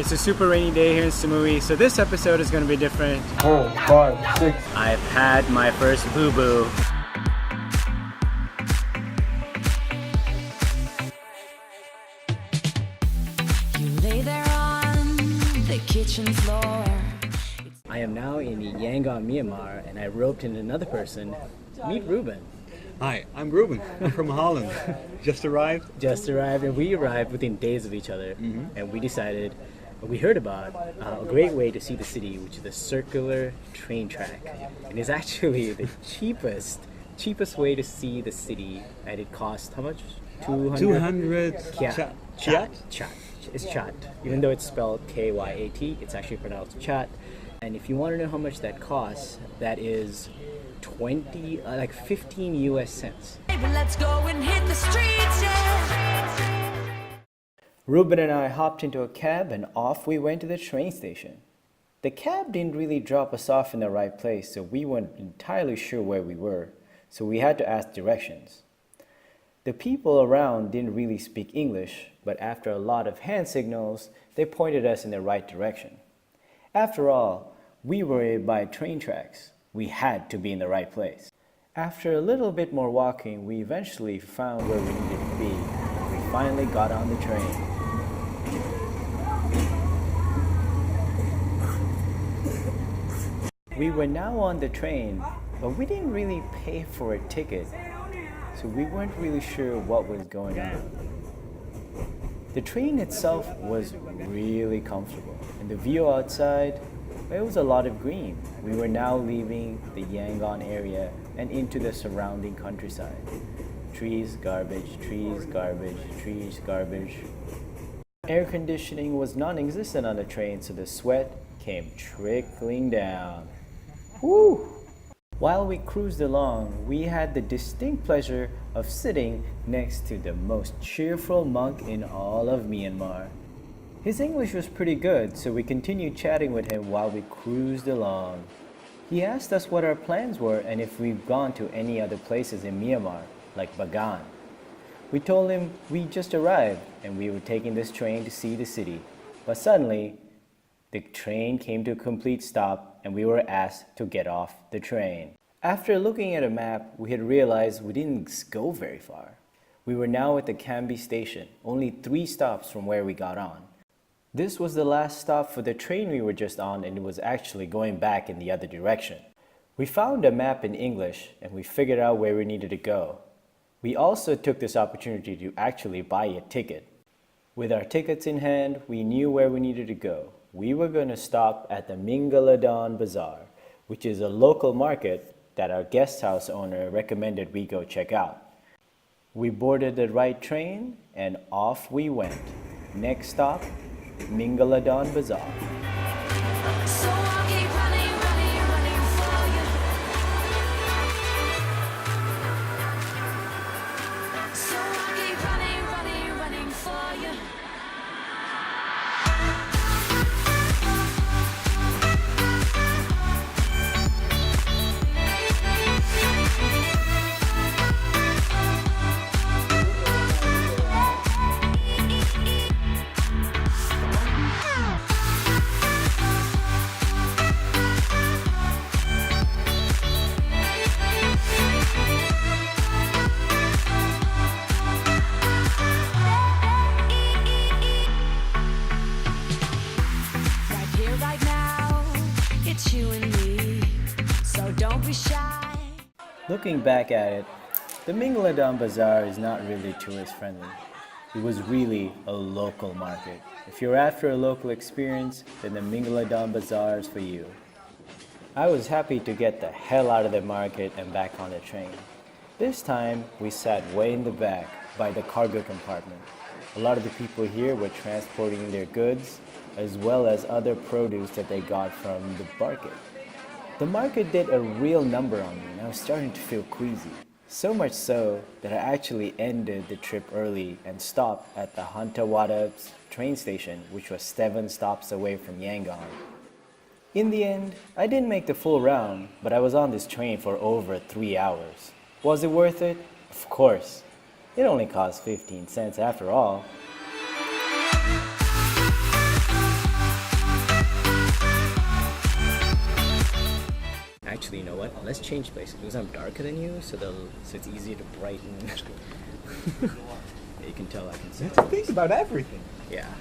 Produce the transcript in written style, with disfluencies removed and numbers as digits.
It's a super rainy day here in Samui, so this episode is going to be different. 4, 5, 6. I've had my first boo-boo. You lay there on the kitchen floor. I am now in Yangon, Myanmar, and I roped in another person. Meet Ruben. Hi, I'm Ruben. I'm from Holland. Just arrived. And we arrived within days of each other, and we heard about a great way to see the city, which is the circular train track. And it's actually the cheapest way to see the city, and it costs how much? 200 Kyat. Kyat? It's Chat. Even though it's spelled Kyat, it's actually pronounced Chat. And if you want to know how much that costs, that is 15 US cents. Baby, let's go and hit the streets, yeah. Ruben and I hopped into a cab and off we went to the train station. The cab didn't really drop us off in the right place, so we weren't entirely sure where we were, so we had to ask directions. The people around didn't really speak English, but after a lot of hand signals, they pointed us in the right direction. After all, we were by train tracks. We had to be in the right place. After a little bit more walking, we eventually found where we needed to be. We finally got on the train. We were now on the train, but we didn't really pay for a ticket, so we weren't really sure what was going on. The train itself was really comfortable, and the view outside, it was a lot of green. We were now leaving the Yangon area and into the surrounding countryside. Trees, garbage, trees, garbage, trees, garbage. Air conditioning was non-existent on the train, so the sweat came trickling down. Woo! While we cruised along, we had the distinct pleasure of sitting next to the most cheerful monk in all of Myanmar. His English was pretty good, so we continued chatting with him while we cruised along. He asked us what our plans were and if we've gone to any other places in Myanmar, like Bagan. We told him we just arrived and we were taking this train to see the city. But suddenly, the train came to a complete stop and we were asked to get off the train. After looking at a map, we had realized we didn't go very far. We were now at the Kambi station, only 3 stops from where we got on. This was the last stop for the train we were just on, and it was actually going back in the other direction. We found a map in English and we figured out where we needed to go. We also took this opportunity to actually buy a ticket. With our tickets in hand, we knew where we needed to go. We were going to stop at the Myanmar bazaar, which is a local market that our guest house owner recommended we go check out. We boarded the right train and off we went. Next stop, Myanmar bazaar. So I'll keep running, running, running for you. So I'll keep running, running, running for you. Looking back at it, the Myanmar bazaar is not really tourist friendly. It was really a local market. If you're after a local experience, then the Myanmar bazaar is for you. I was happy to get the hell out of the market and back on the train. This time, we sat way in the back by the cargo compartment. A lot of the people here were transporting their goods, as well as other produce that they got from the market. The market did a real number on me and I was starting to feel queasy. So much so that I actually ended the trip early and stopped at the Hantawada's train station, which was 7 stops away from Yangon. In the end, I didn't make the full round, but I was on this train for over 3 hours. Was it worth it? Of course. It only cost 15 cents after all. let's change places because I'm darker than you, so it's easier to brighten. You can tell I can see. You have to think about everything. Yeah.